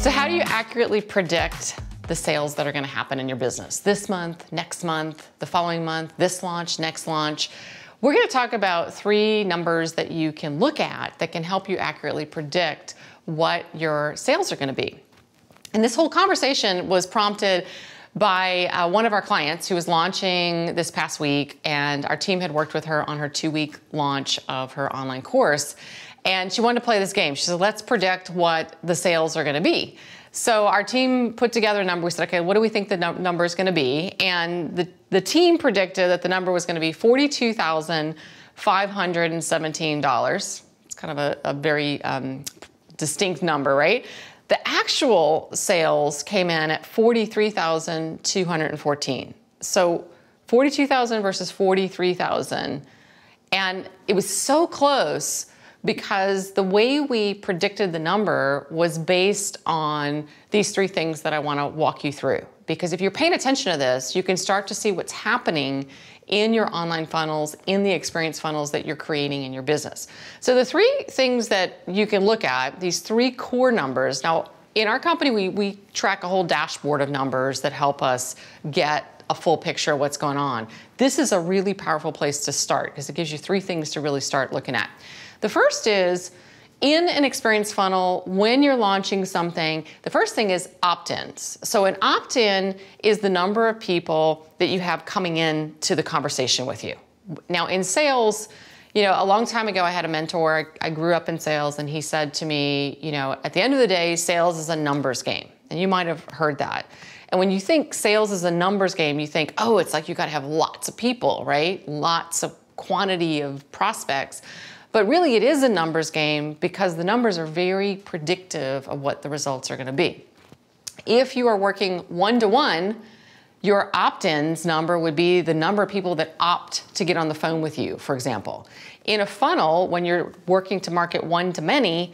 So how do you accurately predict the sales that are going to happen in your business this month, next month, the following month, this launch, next launch? We're going to talk about 3 numbers that you can look at that can help you accurately predict what your sales are going to be. And this whole conversation was prompted by one of our clients who was launching this past week, and our team had worked with her on her 2-week launch of her online course. And she wanted to play this game. She said, let's predict what the sales are going to be. So our team put together a number. We said, okay, what do we think the number is going to be? And the team predicted that the number was going to be $42,517. It's kind of a very distinct number, right? The actual sales came in at $43,214. So 42,000 versus 43,000. And it was so close because the way we predicted the number was based on these 3 things that I want to walk you through. Because if you're paying attention to this, you can start to see what's happening in your online funnels, in the experience funnels that you're creating in your business. So the 3 things that you can look at, these 3 core numbers. Now, in our company, we track a whole dashboard of numbers that help us get a full picture of what's going on. This is a really powerful place to start because it gives you 3 things to really start looking at. The first is, in an experience funnel, when you're launching something, the first thing is opt-ins. So an opt-in is the number of people that you have coming in to the conversation with you. Now in sales, a long time ago I had a mentor, I grew up in sales, and he said to me, at the end of the day, sales is a numbers game. And you might have heard that. And when you think sales is a numbers game, you think, oh, it's like you got to have lots of people, right? Lots of quantity of prospects. But really it is a numbers game because the numbers are very predictive of what the results are going to be. If you are working one-to-one, your opt-ins number would be the number of people that opt to get on the phone with you, for example. In a funnel, when you're working to market one-to-many,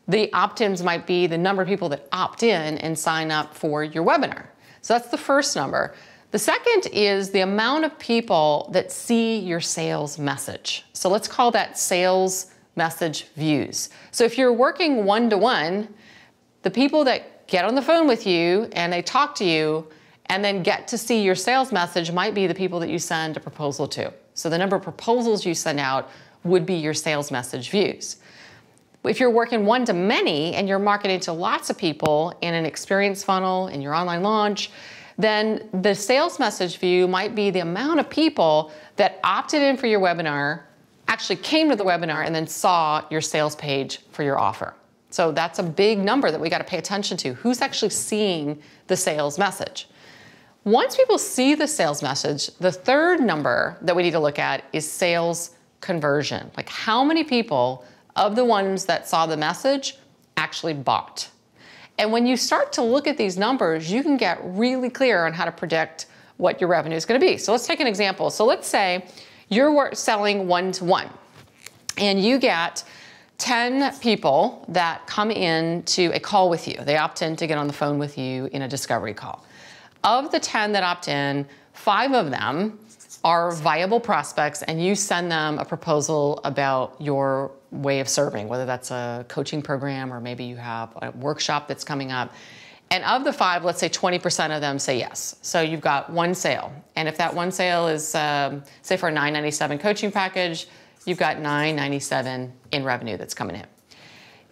the opt-ins might be the number of people that opt in and sign up for your webinar. So that's the first number. The second is the amount of people that see your sales message. So let's call that sales message views. So if you're working one-to-one, the people that get on the phone with you and they talk to you and then get to see your sales message might be the people that you send a proposal to. So the number of proposals you send out would be your sales message views. If you're working one-to-many and you're marketing to lots of people in an experience funnel, in your online launch, then the sales message view might be the amount of people that opted in for your webinar, actually came to the webinar, and then saw your sales page for your offer. So that's a big number that we got to pay attention to. Who's actually seeing the sales message? Once people see the sales message, the third number that we need to look at is sales conversion. Like how many people of the ones that saw the message actually bought? And when you start to look at these numbers, you can get really clear on how to predict what your revenue is going to be. So let's take an example. So let's say you're selling one-to-one and you get 10 people that come in to a call with you. They opt in to get on the phone with you in a discovery call. Of the 10 that opt in, 5 of them are viable prospects, and you send them a proposal about your way of serving, whether that's a coaching program or maybe you have a workshop that's coming up. And of the 5, let's say 20% of them say yes. So you've got 1 sale. And if that 1 sale is, say for a $997 coaching package, you've got $997 in revenue that's coming in.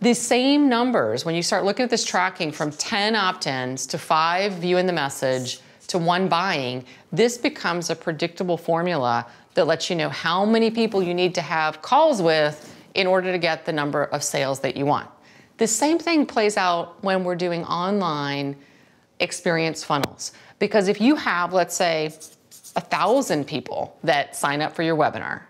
The same numbers, when you start looking at this tracking from 10 opt-ins to 5 viewing the message to 1 buying, this becomes a predictable formula that lets you know how many people you need to have calls with in order to get the number of sales that you want. The same thing plays out when we're doing online experience funnels. Because if you have, let's say, 1,000 people that sign up for your webinar,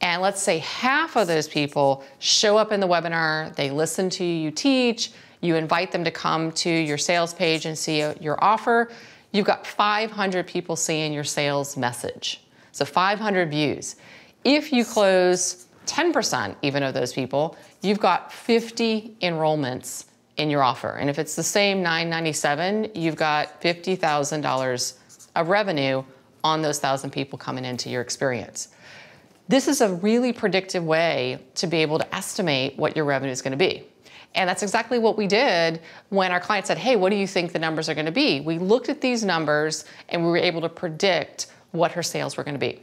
and let's say half of those people show up in the webinar, they listen to you teach, you invite them to come to your sales page and see your offer, you've got 500 people seeing your sales message. So 500 views. If you close 10% even of those people, you've got 50 enrollments in your offer. And if it's the same $997, you've got $50,000 of revenue on those 1,000 people coming into your experience. This is a really predictive way to be able to estimate what your revenue is going to be. And that's exactly what we did when our client said, hey, what do you think the numbers are going to be? We looked at these numbers and we were able to predict what her sales were going to be.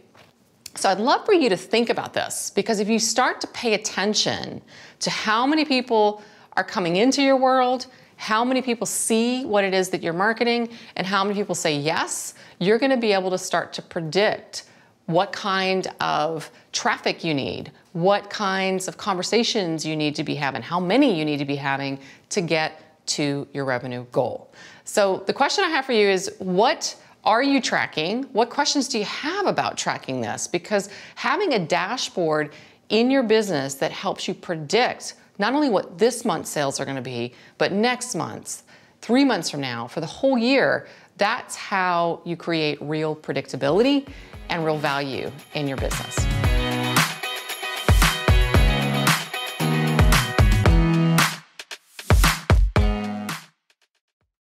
So I'd love for you to think about this, because if you start to pay attention to how many people are coming into your world, how many people see what it is that you're marketing, and how many people say yes, you're going to be able to start to predict what kind of traffic you need, what kinds of conversations you need to be having, how many you need to be having to get to your revenue goal. So the question I have for you is, what are you tracking? What questions do you have about tracking this? Because having a dashboard in your business that helps you predict not only what this month's sales are going to be, but next month's, 3 months from now, for the whole year, that's how you create real predictability and real value in your business.